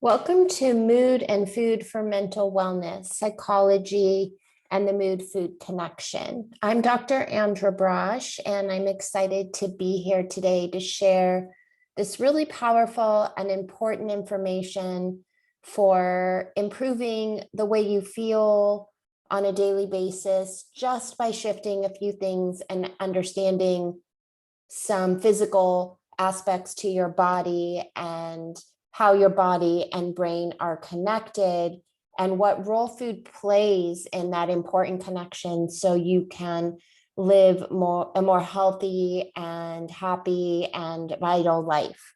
Welcome to Mood and Food for Mental Wellness, Psychology, and the Mood Food Connection. I'm Dr. Andra Brosh, and I'm excited to be here today to share this really powerful and important information for improving the way you feel on a daily basis just by shifting a few things and understanding some physical aspects to your body and how your body and brain are connected and what role food plays in that important connection so you can live a more healthy and happy and vital life.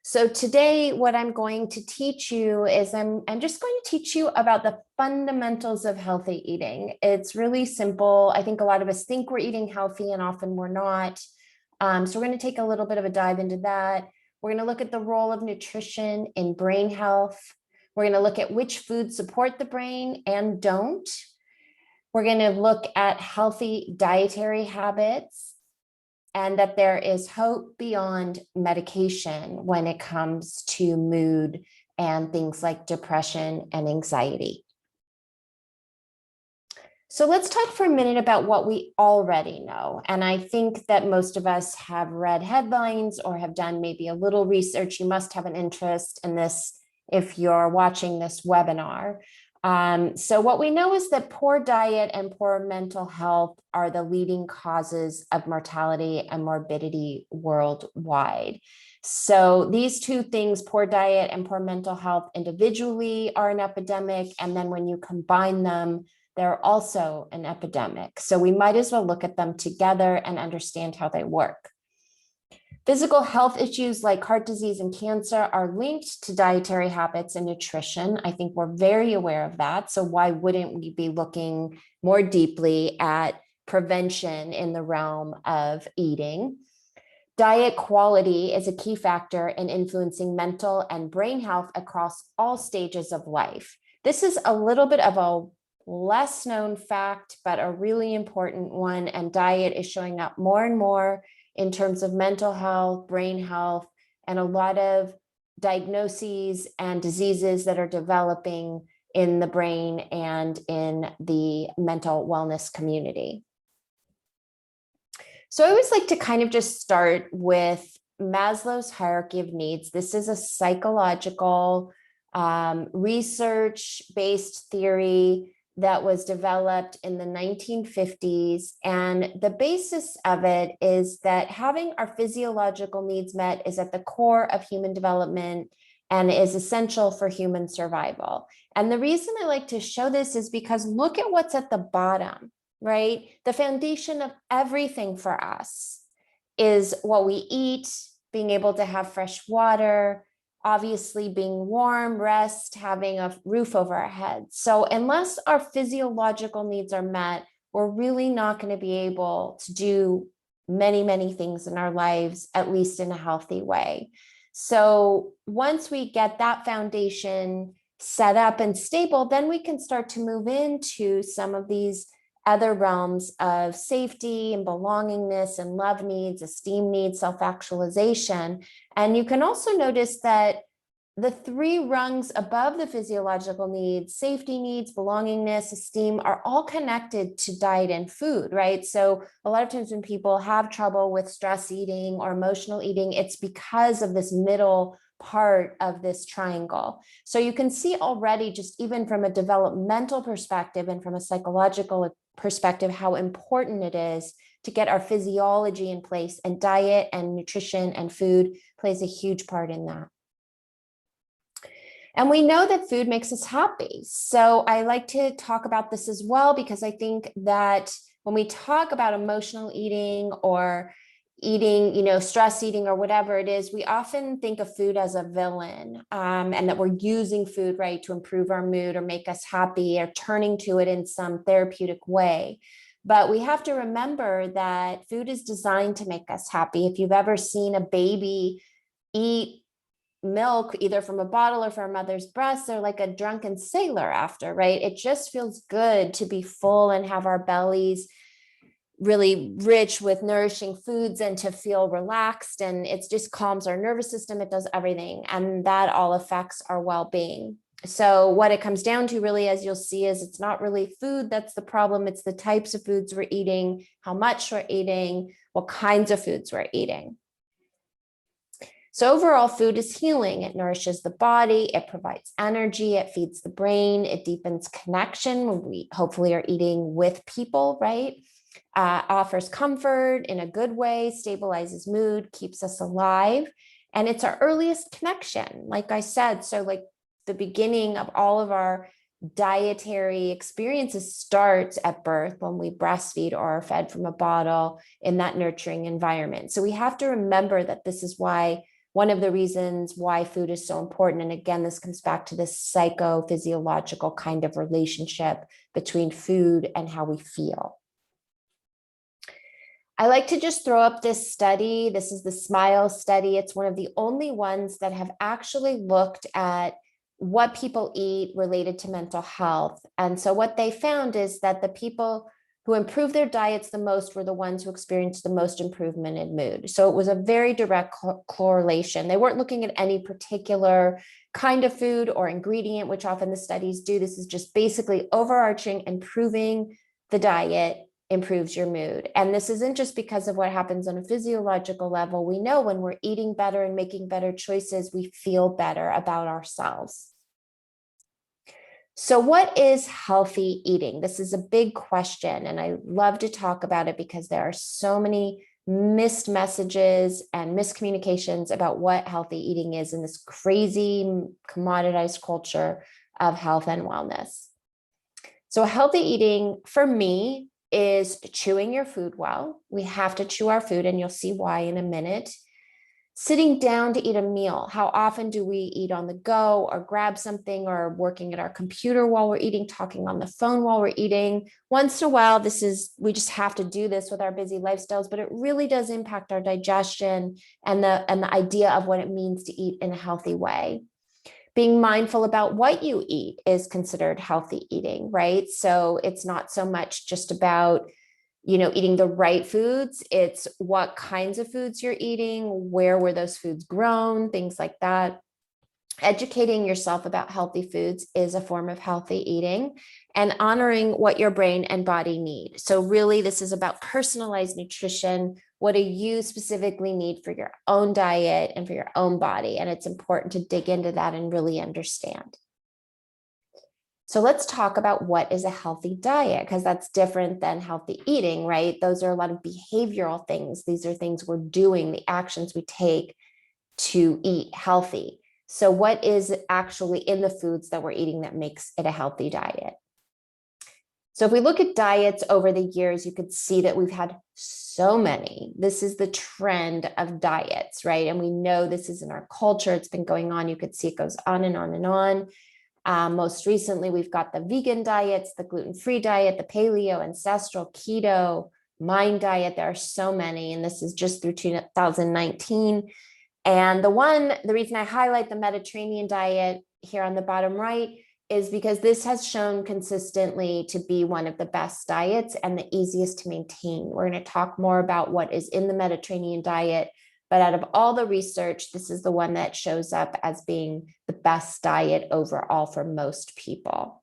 So today, what I'm going to teach you is I'm just going to teach you about the fundamentals of healthy eating. It's really simple. I think a lot of us think we're eating healthy and often we're not. So we're going to take a little bit of a dive into that. We're going to look at the role of nutrition in brain health. We're going to look at which foods support the brain and don't. We're going to look at healthy dietary habits and that there is hope beyond medication when it comes to mood and things like depression and anxiety. So let's talk for a minute about what we already know. And I think that most of us have read headlines or have done maybe a little research. You must have an interest in this if you're watching this webinar. So what we know is that poor diet and poor mental health are the leading causes of mortality and morbidity worldwide. So these two things, poor diet and poor mental health individually are an epidemic. And then when you combine them, they're also an epidemic. So we might as well look at them together and understand how they work. Physical health issues like heart disease and cancer are linked to dietary habits and nutrition. I think we're very aware of that. So why wouldn't we be looking more deeply at prevention in the realm of eating? Diet quality is a key factor in influencing mental and brain health across all stages of life. This is a little bit of a less known fact, but a really important one. And diet is showing up more and more in terms of mental health, brain health, and a lot of diagnoses and diseases that are developing in the brain and in the mental wellness community. So I always like to kind of just start with Maslow's hierarchy of needs. This is a psychological research-based theory that was developed in the 1950s. And the basis of it is that having our physiological needs met is at the core of human development and is essential for human survival. And the reason I like to show this is because look at what's at the bottom, right? The foundation of everything for us is what we eat, being able to have fresh water, obviously being warm, rest, having a roof over our heads. So unless our physiological needs are met, we're really not going to be able to do many, many things in our lives, at least in a healthy way. So once we get that foundation set up and stable, then we can start to move into some of these other realms of safety and belongingness and love needs, esteem needs, self-actualization. And you can also notice that the three rungs above the physiological needs, safety needs, belongingness, esteem, are all connected to diet and food, right? So a lot of times when people have trouble with stress eating or emotional eating, it's because of this middle part of this triangle. So you can see already, just even from a developmental perspective and from a psychological perspective, how important it is to get our physiology in place, and diet and nutrition and food plays a huge part in that. And we know that food makes us happy. So I like to talk about this as well, because I think that when we talk about emotional eating or eating, stress eating or whatever it is, we often think of food as a villain, and that we're using food, right, to improve our mood or make us happy or turning to it in some therapeutic way. But we have to remember that food is designed to make us happy. If you've ever seen a baby eat milk, either from a bottle or from a mother's breast, they're like a drunken sailor after, right? It just feels good to be full and have our bellies really rich with nourishing foods and to feel relaxed. And it just calms our nervous system. It does everything. And that all affects our well-being. So what it comes down to really, as you'll see, is it's not really food that's the problem. It's the types of foods we're eating, how much we're eating, what kinds of foods we're eating. So overall, food is healing. It nourishes the body, it provides energy, it feeds the brain, it deepens connection when we hopefully are eating with people, right? Offers comfort in a good way, stabilizes mood, keeps us alive. And it's our earliest connection, like I said. So like the beginning of all of our dietary experiences starts at birth when we breastfeed or are fed from a bottle in that nurturing environment. So we have to remember that this is why one of the reasons why food is so important. And again, this comes back to this psychophysiological kind of relationship between food and how we feel. I like to just throw up this study. This is the SMILE study. It's one of the only ones that have actually looked at what people eat related to mental health. And so what they found is that the people who improved their diets the most were the ones who experienced the most improvement in mood. So it was a very direct correlation. They weren't looking at any particular kind of food or ingredient, which often the studies do. This is just basically overarching, improving the diet improves your mood. And this isn't just because of what happens on a physiological level. We know when we're eating better and making better choices, we feel better about ourselves. So what is healthy eating? This is a big question, and I love to talk about it because there are so many missed messages and miscommunications about what healthy eating is in this crazy commoditized culture of health and wellness. So healthy eating for me is chewing your food well. We have to chew our food, and you'll see why in a minute. Sitting down to eat a meal. How often do we eat on the go or grab something or working at our computer while we're eating, talking on the phone while we're eating? Once in a while, we just have to do this with our busy lifestyles, but it really does impact our digestion and the idea of what it means to eat in a healthy way. Being mindful about what you eat is considered healthy eating, right? So it's not so much just about, eating the right foods. It's what kinds of foods you're eating, where were those foods grown, things like that. Educating yourself about healthy foods is a form of healthy eating, and honoring what your brain and body need. So really, this is about personalized nutrition. What do you specifically need for your own diet and for your own body? And it's important to dig into that and really understand. So let's talk about what is a healthy diet, because that's different than healthy eating, right? Those are a lot of behavioral things. These are things we're doing, the actions we take to eat healthy. So what is actually in the foods that we're eating that makes it a healthy diet? So if we look at diets over the years, you could see that we've had so many. This is the trend of diets, right? And we know this is in our culture. It's been going on. You could see it goes on and on and on. Most recently, we've got the vegan diets, the gluten-free diet, the paleo, ancestral, keto, mind diet. There are so many, and this is just through 2019. And the reason I highlight the Mediterranean diet here on the bottom right is because this has shown consistently to be one of the best diets and the easiest to maintain. We're going to talk more about what is in the Mediterranean diet, but out of all the research, this is the one that shows up as being the best diet overall for most people.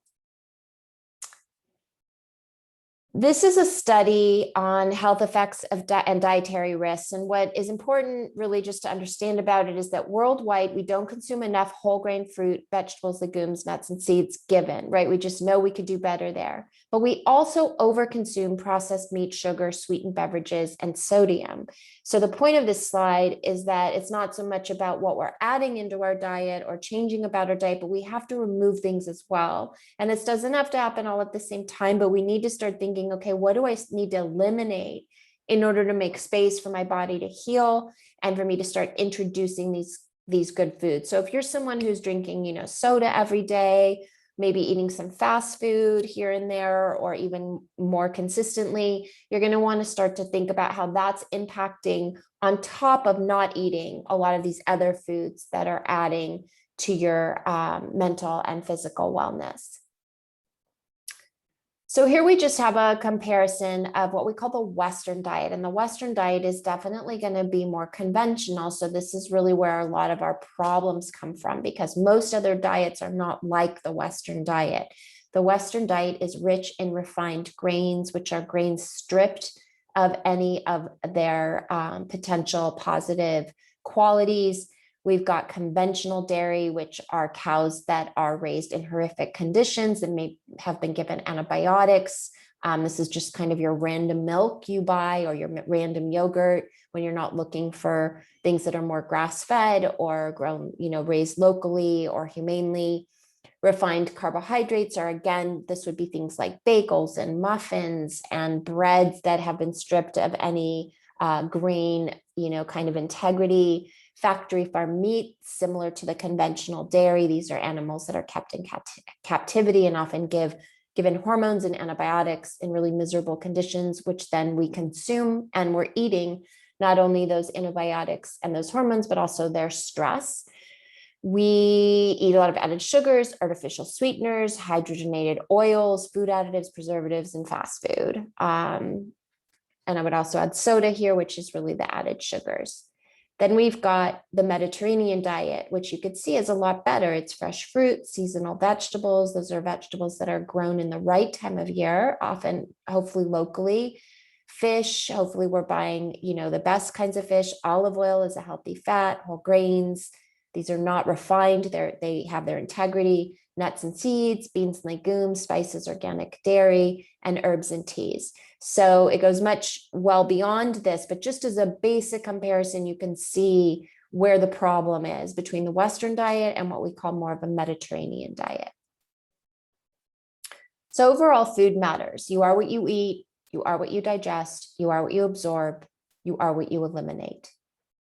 This is a study on health effects of and dietary risks. And what is important really just to understand about it is that worldwide, we don't consume enough whole grain fruit, vegetables, legumes, nuts, and seeds given, right? We just know we could do better there. But we also overconsume processed meat, sugar, sweetened beverages, and sodium. So the point of this slide is that it's not so much about what we're adding into our diet or changing about our diet, but we have to remove things as well. And this doesn't have to happen all at the same time, but we need to start thinking, okay, what do I need to eliminate in order to make space for my body to heal and for me to start introducing these good foods? So if you're someone who's drinking, soda every day, maybe eating some fast food here and there, or even more consistently, you're going to want to start to think about how that's impacting on top of not eating a lot of these other foods that are adding to your mental and physical wellness. So here we just have a comparison of what we call the Western diet. And the Western diet is definitely going to be more conventional. So this is really where a lot of our problems come from, because most other diets are not like the Western diet. The Western diet is rich in refined grains, which are grains stripped of any of their potential positive qualities. We've got conventional dairy, which are cows that are raised in horrific conditions and may have been given antibiotics. This is just kind of your random milk you buy or your random yogurt when you're not looking for things that are more grass-fed or grown, raised locally or humanely. Refined carbohydrates are, again, this would be things like bagels and muffins and breads that have been stripped of any grain, kind of integrity. Factory farm meat, similar to the conventional dairy. These are animals that are kept in captivity and often given hormones and antibiotics in really miserable conditions, which then we consume, and we're eating not only those antibiotics and those hormones, but also their stress. We eat a lot of added sugars, artificial sweeteners, hydrogenated oils, food additives, preservatives, and fast food. And I would also add soda here, which is really the added sugars. Then we've got the Mediterranean diet, which you could see is a lot better. It's fresh fruit, seasonal vegetables. Those are vegetables that are grown in the right time of year, often, hopefully locally. Fish, hopefully we're buying, the best kinds of fish. Olive oil is a healthy fat, whole grains. These are not refined. They have their integrity. Nuts and seeds, beans and legumes, spices, organic dairy, and herbs and teas. So it goes much well beyond this, but just as a basic comparison, you can see where the problem is between the Western diet and what we call more of a Mediterranean diet. So overall, food matters. You are what you eat, you are what you digest, you are what you absorb, you are what you eliminate.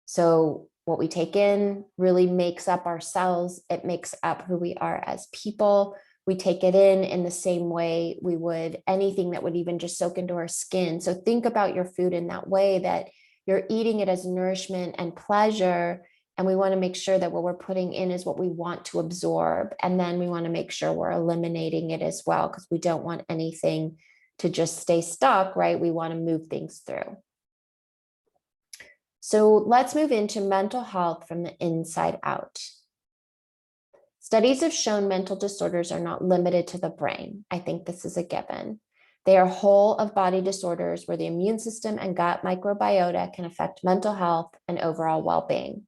So what we take in really makes up our cells. It makes up who we are as people. We take it in the same way we would anything that would even just soak into our skin. So think about your food in that way, that you're eating it as nourishment and pleasure. And we want to make sure that what we're putting in is what we want to absorb. And then we want to make sure we're eliminating it as well, because we don't want anything to just stay stuck, right? We want to move things through. So let's move into mental health from the inside out. Studies have shown mental disorders are not limited to the brain. I think this is a given. They are whole of body disorders where the immune system and gut microbiota can affect mental health and overall well-being.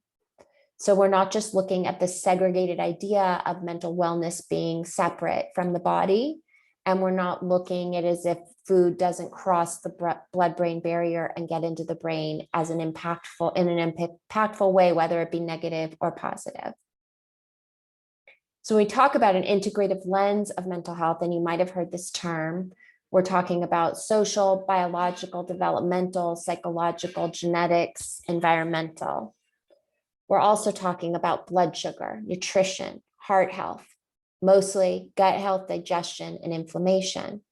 So we're not just looking at the segregated idea of mental wellness being separate from the body, and we're not looking at it as if food doesn't cross the blood-brain barrier and get into the brain as in an impactful way, whether it be negative or positive. So when we talk about an integrative lens of mental health, and you might have heard this term, we're talking about social, biological, developmental, psychological, genetics, environmental. We're also talking about blood sugar, nutrition, heart health, mostly gut health, digestion, and inflammation.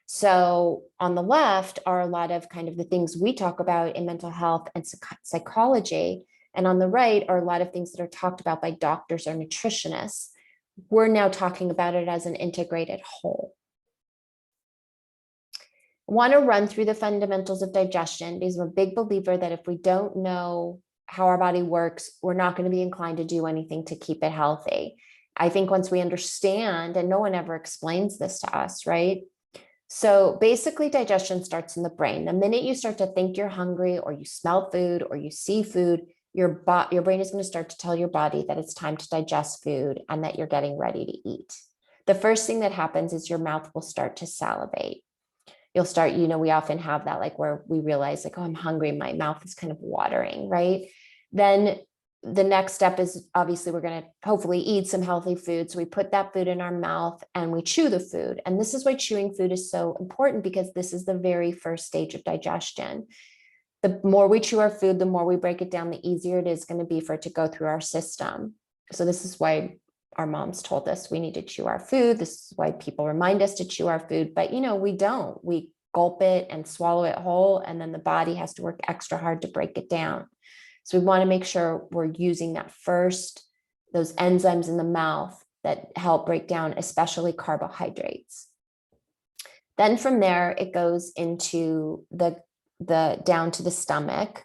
So on the left are a lot of kind of the things we talk about in mental health and psychology. And on the right are a lot of things that are talked about by doctors or nutritionists. We're now talking about it as an integrated whole. I want to run through the fundamentals of digestion, because I'm a big believer that if we don't know how our body works, we're not going to be inclined to do anything to keep it healthy. I think once we understand, and no one ever explains this to us, right? So basically digestion starts in the brain. The minute you start to think you're hungry, or you smell food, or you see food, your brain is going to start to tell your body that it's time to digest food and that you're getting ready to eat. The first thing that happens is your mouth will start to salivate. You'll start, we often have that, like where we realize like, oh, I'm hungry. My mouth is kind of watering, right? Then the next step is obviously we're going to hopefully eat some healthy food. So we put that food in our mouth and we chew the food. And this is why chewing food is so important, because this is the very first stage of digestion. The more we chew our food, the more we break it down, the easier it is going to be for it to go through our system. So this is why our moms told us we need to chew our food. This is why people remind us to chew our food, but we don't. We gulp it and swallow it whole, and then the body has to work extra hard to break it down. So we want to make sure we're using those enzymes in the mouth that help break down, especially carbohydrates. Then from there, it goes into the down to the stomach.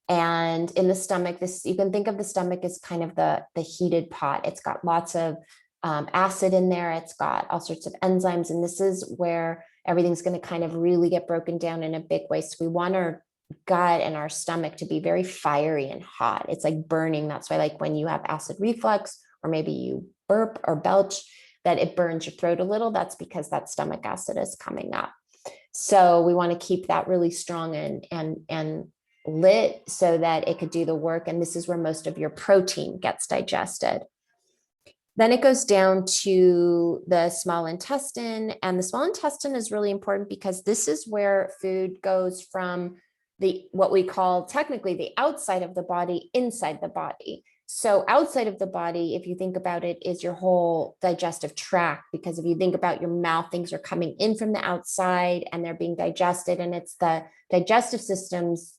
And in the stomach, this, you can think of the stomach as kind of the heated pot. It's got lots of acid in there. It's got all sorts of enzymes. And this is where everything's going to kind of really get broken down in a big way. So we want our gut and our stomach to be very fiery and hot. It's like burning. That's why, like, when you have acid reflux, or maybe you burp or belch, that it burns your throat a little. That's because that stomach acid is coming up. So we want to keep that really strong and lit so that it could do the work. And this is where most of your protein gets digested. Then it goes down to the small intestine, and the small intestine is really important because this is where food goes from what we call technically the outside of the body inside the body. So outside of the body, if you think about it, is your whole digestive tract, because if you think about your mouth, things are coming in from the outside and they're being digested, and it's the digestive system's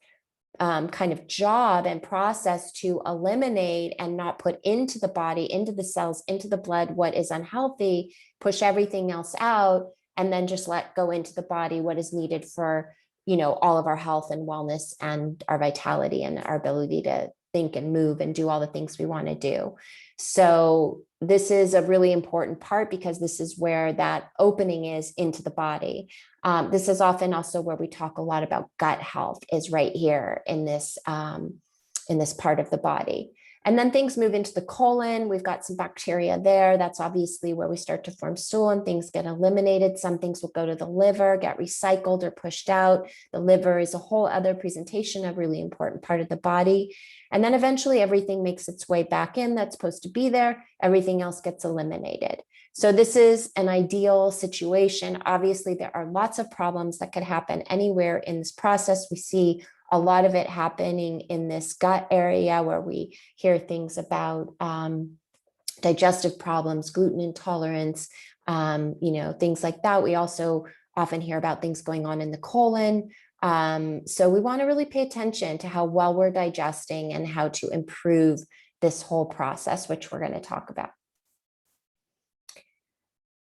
kind of job and process to eliminate and not put into the body, into the cells, into the blood what is unhealthy, push everything else out, and then just let go into the body what is needed for, all of our health and wellness and our vitality and our ability to think and move and do all the things we want to do. So this is a really important part because this is where that opening is into the body. This is often also where we talk a lot about gut health, is right here in this part of the body. And then things move into the colon. We've got some bacteria there. That's obviously where we start to form stool and things get eliminated. Some things will go to the liver, get recycled or pushed out. The liver is a whole other presentation, a really important part of the body. And then eventually everything makes its way back in that's supposed to be there. Everything else gets eliminated. So this is an ideal situation. Obviously, there are lots of problems that could happen anywhere in this process. We see a lot of it happening in this gut area where we hear things about digestive problems, gluten intolerance, things like that. We also often hear about things going on in the colon. So we want to really pay attention to how well we're digesting and how to improve this whole process, which we're going to talk about.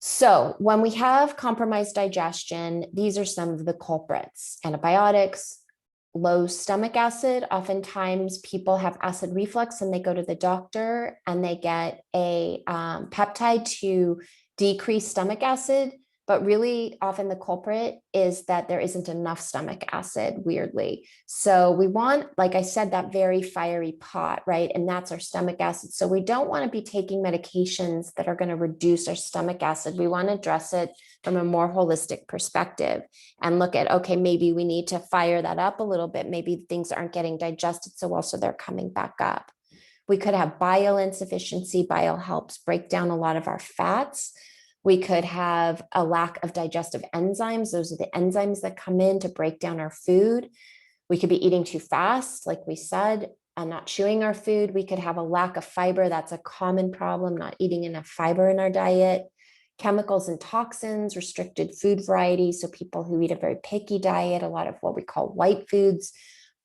So when we have compromised digestion, these are some of the culprits: antibiotics, low stomach acid. Oftentimes people have acid reflux and they go to the doctor and they get a peptide to decrease stomach acid. But really often the culprit is that there isn't enough stomach acid, weirdly. So we want, like I said, that very fiery pot, right? And that's our stomach acid. So we don't want to be taking medications that are going to reduce our stomach acid. We want to address it from a more holistic perspective and look at, okay, maybe we need to fire that up a little bit. Maybe things aren't getting digested so well, so they're coming back up. We could have bile insufficiency. Bile helps break down a lot of our fats. We could have a lack of digestive enzymes. Those are the enzymes that come in to break down our food. We could be eating too fast, like we said, and not chewing our food. We could have a lack of fiber. That's a common problem, not eating enough fiber in our diet. Chemicals and toxins, restricted food variety. So people who eat a very picky diet, a lot of what we call white foods,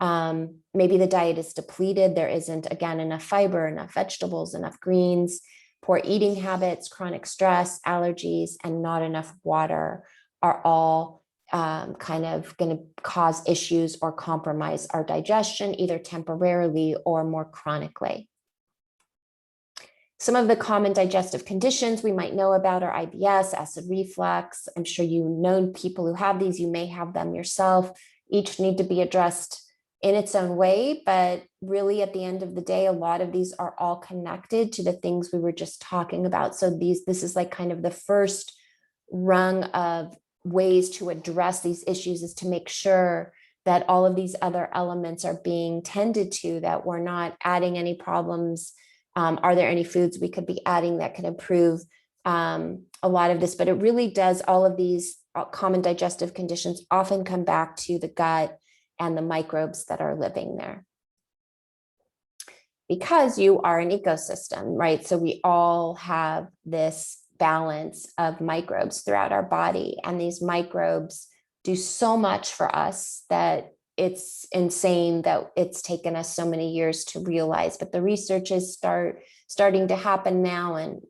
maybe the diet is depleted. There isn't, again, enough fiber, enough vegetables, enough greens. Poor eating habits, chronic stress, allergies, and not enough water are all kind of going to cause issues or compromise our digestion, either temporarily or more chronically. Some of the common digestive conditions we might know about are IBS, acid reflux. I'm sure you know people who have these. You may have them yourself. Each need to be addressed in its own way, but really at the end of the day, a lot of these are all connected to the things we were just talking about. So this is like kind of the first rung of ways to address these issues, is to make sure that all of these other elements are being tended to, that we're not adding any problems. Are there any foods we could be adding that could improve a lot of this? But it really does, all of these common digestive conditions often come back to the gut and the microbes that are living there. Because you are an ecosystem, right? So we all have this balance of microbes throughout our body, and these microbes do so much for us that it's insane that it's taken us so many years to realize. But the research is starting to happen now, and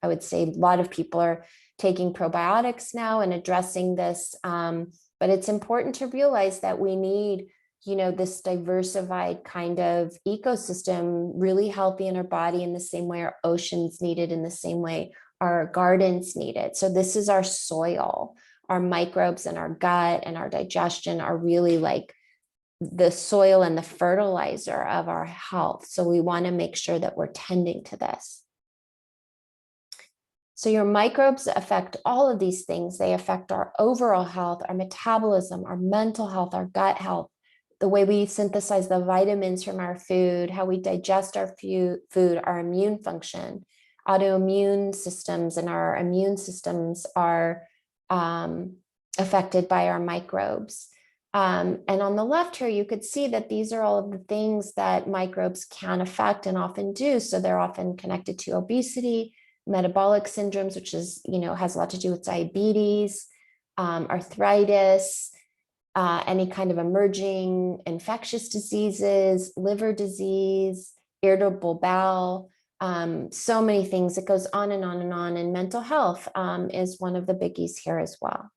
I would say a lot of people are taking probiotics now and addressing this. But it's important to realize that we need, this diversified kind of ecosystem, really healthy in our body in the same way our oceans need it, in the same way our gardens need it. So this is our soil. Our microbes and our gut and our digestion are really like the soil and the fertilizer of our health. So we want to make sure that we're tending to this. So your microbes affect all of these things. They affect our overall health, our metabolism, our mental health, our gut health, the way we synthesize the vitamins from our food, how we digest our food, our immune function, autoimmune systems, and our immune systems are affected by our microbes. And on the left here, you could see that these are all of the things that microbes can affect and often do. So they're often connected to obesity, metabolic syndromes, which is, has a lot to do with diabetes, arthritis, any kind of emerging infectious diseases, liver disease, irritable bowel, so many things. It goes on and on and on. And mental health is one of the biggies here as well.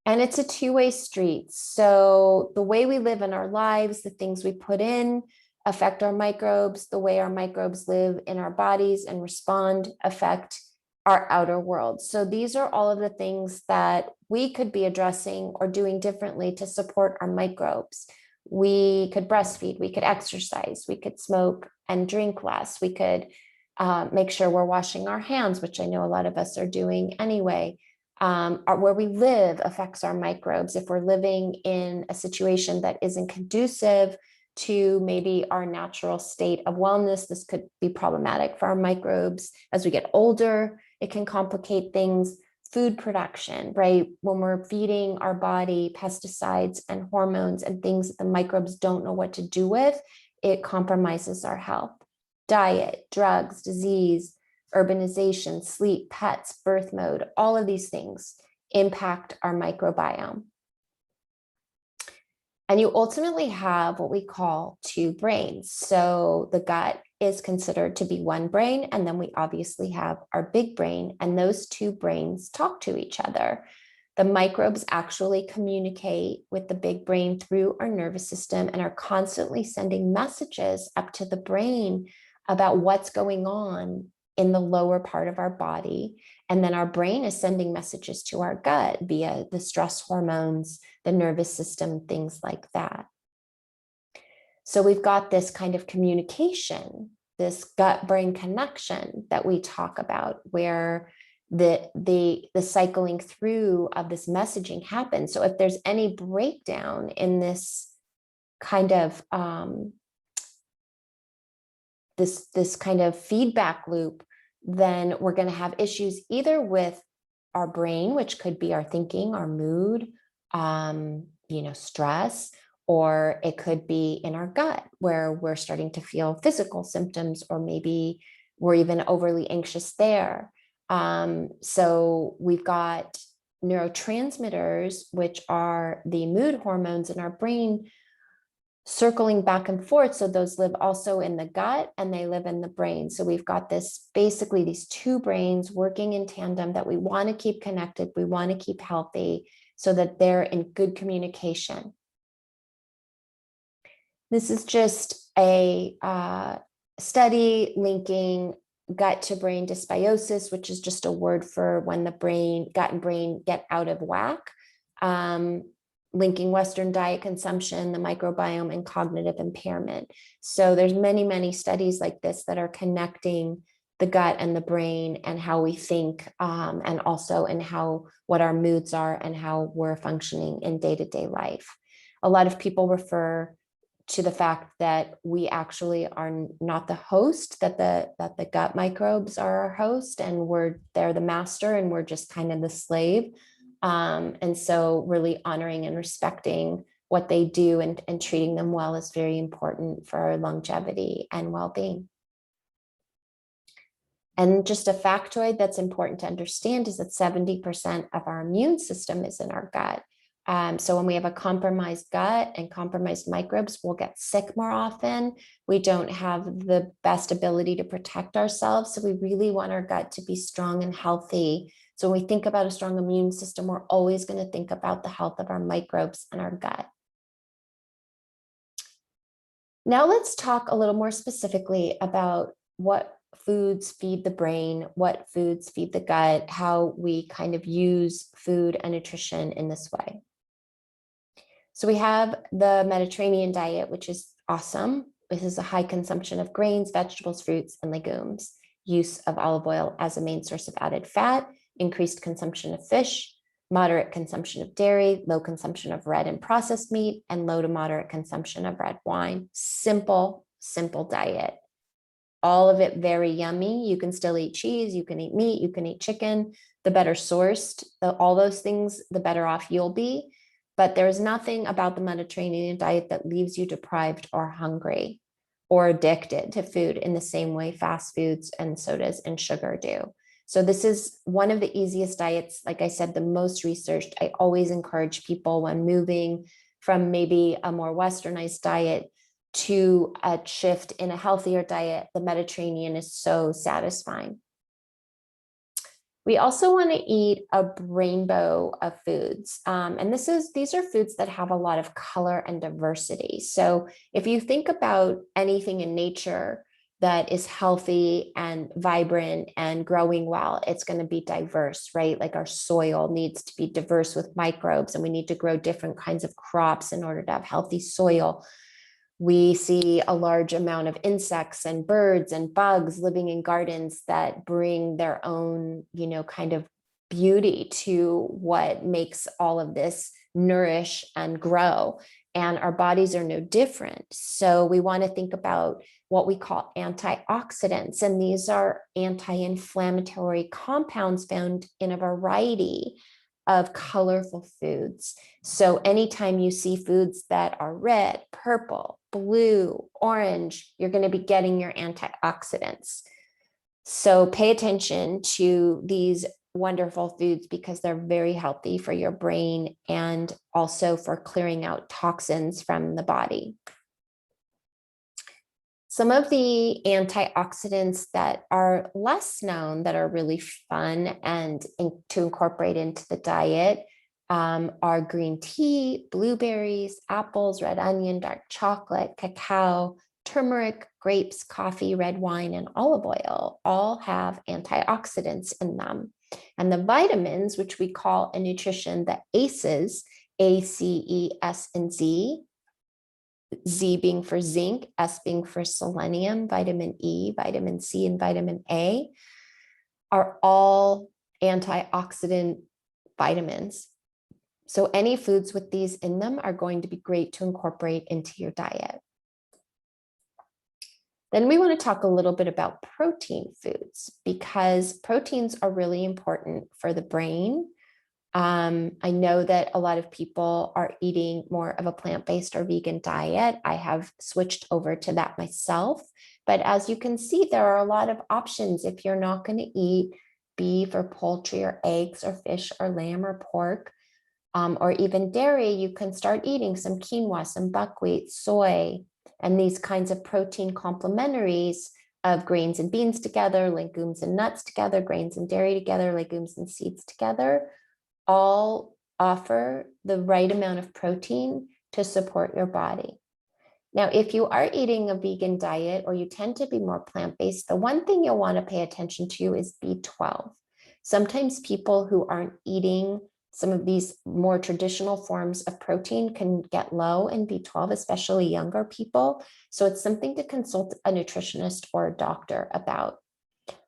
And it's a two-way street. So the way we live in our lives, the things we put in affect our microbes. The way our microbes live in our bodies and respond affect our outer world. So these are all of the things that we could be addressing or doing differently to support our microbes. We could breastfeed, we could exercise, we could smoke and drink less. We could make sure we're washing our hands, which I know a lot of us are doing anyway. Where we live affects our microbes. If we're living in a situation that isn't conducive to maybe our natural state of wellness, this could be problematic for our microbes. As we get older, it can complicate things. Food production, right? When we're feeding our body pesticides and hormones and things that the microbes don't know what to do with, it compromises our health. Diet, drugs, disease, urbanization, sleep, pets, birth mode, all of these things impact our microbiome. And you ultimately have what we call two brains. So the gut is considered to be one brain, and then we obviously have our big brain, and those two brains talk to each other. The microbes actually communicate with the big brain through our nervous system and are constantly sending messages up to the brain about what's going on in the lower part of our body. And then our brain is sending messages to our gut via the stress hormones, the nervous system, things like that. So we've got this kind of communication, this gut-brain connection that we talk about, where the cycling through of this messaging happens. So if there's any breakdown in this kind of this kind of feedback loop, then we're going to have issues either with our brain, which could be our thinking, our mood, stress, or it could be in our gut where we're starting to feel physical symptoms, or maybe we're even overly anxious there. So we've got neurotransmitters, which are the mood hormones in our brain, circling back and forth. So those live also in the gut and they live in the brain. So we've got basically these two brains working in tandem that we want to keep connected. We want to keep healthy so that they're in good communication. This is just a study linking gut to brain dysbiosis, which is just a word for when the gut and brain get out of whack. Linking Western diet consumption, the microbiome, and cognitive impairment. So there's many, many studies like this that are connecting the gut and the brain and how we think, and also in what our moods are and how we're functioning in day-to-day life. A lot of people refer to the fact that we actually are not the host, that the gut microbes are our host, and they're the master and we're just kind of the slave. And so really honoring and respecting what they do and treating them well is very important for our longevity and well-being. And just a factoid that's important to understand is that 70% of our immune system is in our gut. So when we have a compromised gut and compromised microbes, we'll get sick more often. We don't have the best ability to protect ourselves. So we really want our gut to be strong and healthy. So when we think about a strong immune system, we're always going to think about the health of our microbes and our gut. Now let's talk a little more specifically about what foods feed the brain, what foods feed the gut, how we kind of use food and nutrition in this way. So we have the Mediterranean diet, which is awesome. This is a high consumption of grains, vegetables, fruits, and legumes, use of olive oil as a main source of added fat, increased consumption of fish, moderate consumption of dairy, low consumption of red and processed meat, and low to moderate consumption of red wine. Simple, simple diet. All of it very yummy. You can still eat cheese, you can eat meat, you can eat chicken. The better sourced, all those things, the better off you'll be. But there's nothing about the Mediterranean diet that leaves you deprived or hungry or addicted to food in the same way fast foods and sodas and sugar do. So this is one of the easiest diets, like I said, the most researched. I always encourage people when moving from maybe a more westernized diet to a shift in a healthier diet, the Mediterranean is so satisfying. We also want to eat a rainbow of foods. And these are foods that have a lot of color and diversity. So if you think about anything in nature that is healthy and vibrant and growing well, it's going to be diverse, right? Like our soil needs to be diverse with microbes, and we need to grow different kinds of crops in order to have healthy soil. We see a large amount of insects and birds and bugs living in gardens that bring their own, kind of beauty to what makes all of this nourish and grow. And our bodies are no different. So we want to think about what we call antioxidants. And these are anti-inflammatory compounds found in a variety of colorful foods. So anytime you see foods that are red, purple, blue, orange, you're going to be getting your antioxidants. So pay attention to these wonderful foods because they're very healthy for your brain and also for clearing out toxins from the body. Some of the antioxidants that are less known that are really fun and to incorporate into the diet are green tea, blueberries, apples, red onion, dark chocolate, cacao, turmeric, grapes, coffee, red wine, and olive oil all have antioxidants in them. And the vitamins, which we call in nutrition the ACEs, A, C, E, S, and Z, Z being for zinc, S being for selenium, vitamin E, vitamin C, and vitamin A, are all antioxidant vitamins. So any foods with these in them are going to be great to incorporate into your diet. Then we want to talk a little bit about protein foods because proteins are really important for the brain. I know that a lot of people are eating more of a plant-based or vegan diet. I have switched over to that myself. But as you can see, there are a lot of options if you're not going to eat beef or poultry or eggs or fish or lamb or pork. Or even dairy, you can start eating some quinoa, some buckwheat, soy, and these kinds of protein complementaries of grains and beans together, legumes and nuts together, grains and dairy together, legumes and seeds together, all offer the right amount of protein to support your body. Now, if you are eating a vegan diet or you tend to be more plant-based, the one thing you'll want to pay attention to is B12. Sometimes people who aren't eating some of these more traditional forms of protein can get low in B12, especially younger people. So it's something to consult a nutritionist or a doctor about.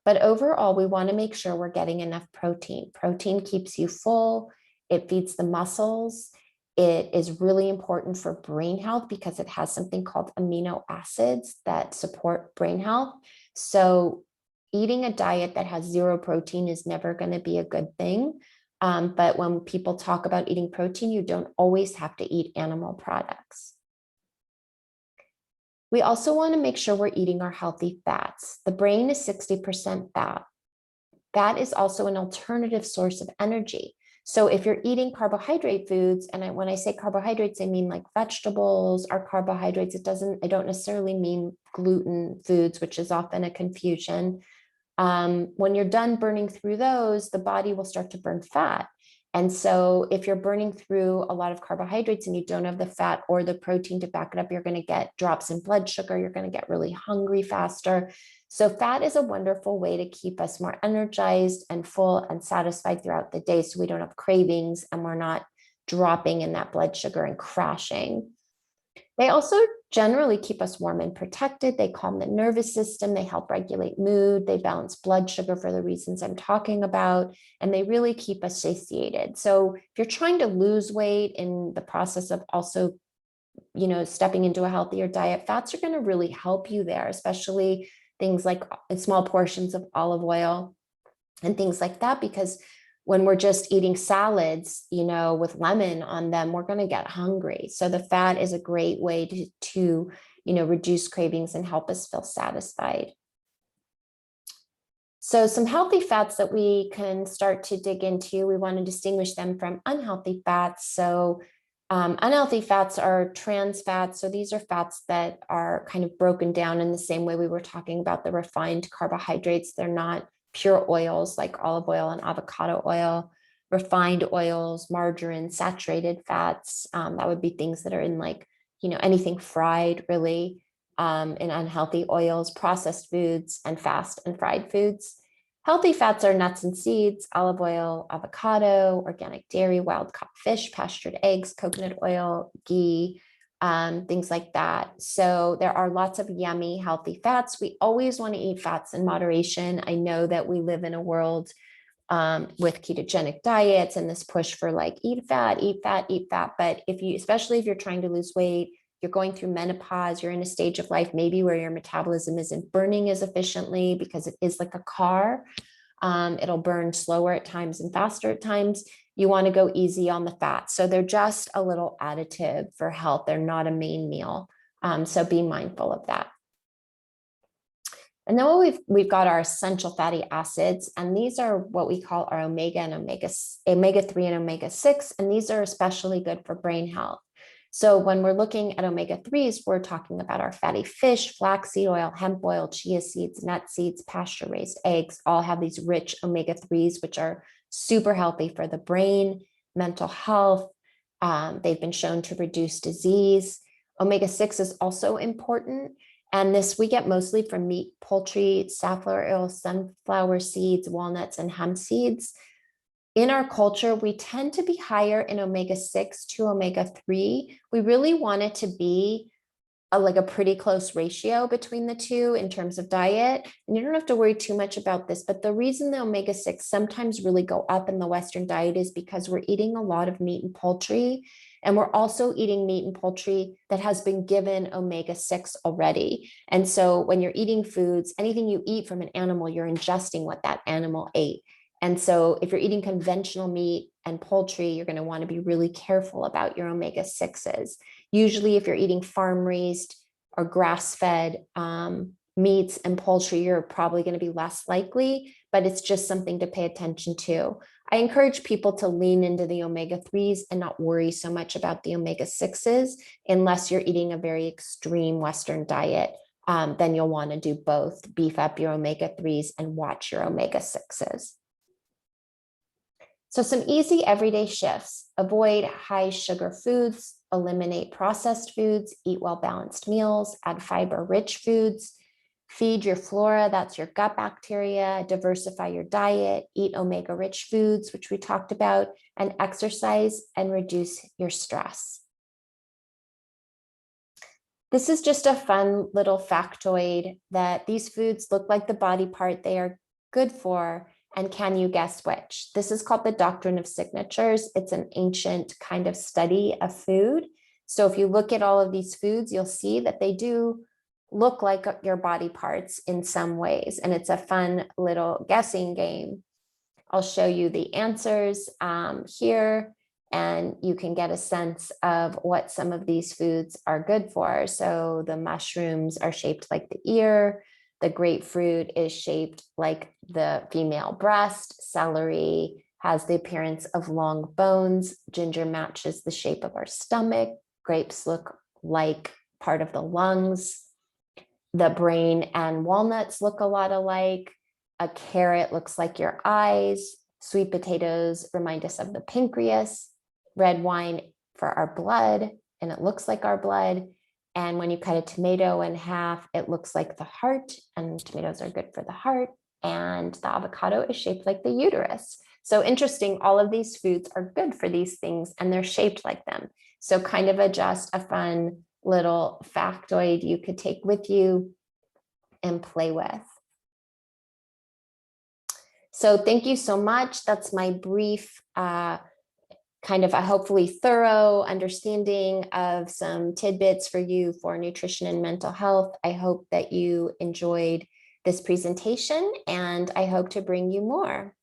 But overall, we want to make sure we're getting enough protein. Protein keeps you full. It feeds the muscles. It is really important for brain health because it has something called amino acids that support brain health. So eating a diet that has zero protein is never going to be a good thing. But when people talk about eating protein, you don't always have to eat animal products. We also want to make sure we're eating our healthy fats. The brain is 60% fat. Fat is also an alternative source of energy. So if you're eating carbohydrate foods, and when I say carbohydrates, I mean like vegetables are carbohydrates. I don't necessarily mean gluten foods, which is often a confusion. When you're done burning through those, the body will start to burn fat. And so if you're burning through a lot of carbohydrates and you don't have the fat or the protein to back it up, you're going to get drops in blood sugar. You're going to get really hungry faster. So fat is a wonderful way to keep us more energized and full and satisfied throughout the day, so we don't have cravings and we're not dropping in that blood sugar and crashing. They also generally keep us warm and protected. They calm the nervous system. They help regulate mood. They balance blood sugar for the reasons I'm talking about. And they really keep us satiated. So if you're trying to lose weight in the process of also, stepping into a healthier diet, fats are going to really help you there, especially things like small portions of olive oil and things like that, because when we're just eating salads, with lemon on them, we're going to get hungry. So the fat is a great way to reduce cravings and help us feel satisfied. So some healthy fats that we can start to dig into, we want to distinguish them from unhealthy fats. So unhealthy fats are trans fats. So these are fats that are kind of broken down in the same way we were talking about the refined carbohydrates. They're not pure oils like olive oil and avocado oil. Refined oils, margarine, saturated fats, that would be things that are in anything fried really, in unhealthy oils, processed foods, and fast and fried foods. Healthy fats are nuts and seeds, olive oil, avocado, organic dairy, wild caught fish, pastured eggs, coconut oil, ghee, things like that. So there are lots of yummy, healthy fats. We always want to eat fats in moderation. I know that we live in a world with ketogenic diets and this push for eat fat, eat fat, eat fat. But especially if you're trying to lose weight, you're going through menopause, you're in a stage of life maybe where your metabolism isn't burning as efficiently because it is like a car. It'll burn slower at times and faster at times. You want to go easy on the fat. So they're just a little additive for health. They're not a main meal. So be mindful of that. And then we've got our essential fatty acids, and these are what we call our omega 3 and omega 6, and these are especially good for brain health. So when we're looking at omega 3s, we're talking about our fatty fish, flaxseed oil, hemp oil, chia seeds, nut seeds, pasture raised eggs, all have these rich omega 3s, which are super healthy for the brain, mental health. They've been shown to reduce disease. Omega 6 is also important. And this we get mostly from meat, poultry, safflower oil, sunflower seeds, walnuts, and hemp seeds. In our culture, we tend to be higher in omega 6 to omega 3. We really want it to be a pretty close ratio between the two in terms of diet. And you don't have to worry too much about this, but the reason the omega 6 sometimes really go up in the Western diet is because we're eating a lot of meat and poultry. And we're also eating meat and poultry that has been given omega 6 already. And so when you're eating foods, anything you eat from an animal, you're ingesting what that animal ate. And so if you're eating conventional meat and poultry, you're going to want to be really careful about your omega 6s. Usually, if you're eating farm raised or grass fed meats and poultry, you're probably going to be less likely, but it's just something to pay attention to. I encourage people to lean into the omega 3s and not worry so much about the omega 6s unless you're eating a very extreme Western diet. Then you'll want to do both, beef up your omega 3s and watch your omega 6s. So some easy everyday shifts: avoid high sugar foods, eliminate processed foods, eat well-balanced meals, add fiber-rich foods, feed your flora, that's your gut bacteria, diversify your diet, eat omega-rich foods, which we talked about, and exercise and reduce your stress. This is just a fun little factoid that these foods look like the body part they are good for. And can you guess which? This is called the doctrine of signatures. It's an ancient kind of study of food. So if you look at all of these foods, you'll see that they do look like your body parts in some ways. And it's a fun little guessing game. I'll show you the answers here, and you can get a sense of what some of these foods are good for. So the mushrooms are shaped like the ear. The grapefruit is shaped like the female breast. Celery has the appearance of long bones. Ginger matches the shape of our stomach. Grapes look like part of the lungs. The brain and walnuts look a lot alike. A carrot looks like your eyes. Sweet potatoes remind us of the pancreas. Red wine for our blood, and it looks like our blood. And when you cut a tomato in half, it looks like the heart, and tomatoes are good for the heart. And the avocado is shaped like the uterus. So interesting, all of these foods are good for these things, and they're shaped like them. So kind of just a fun little factoid you could take with you and play with. So thank you so much. That's my brief, kind of a hopefully thorough understanding of some tidbits for you for nutrition and mental health. I hope that you enjoyed this presentation, and I hope to bring you more.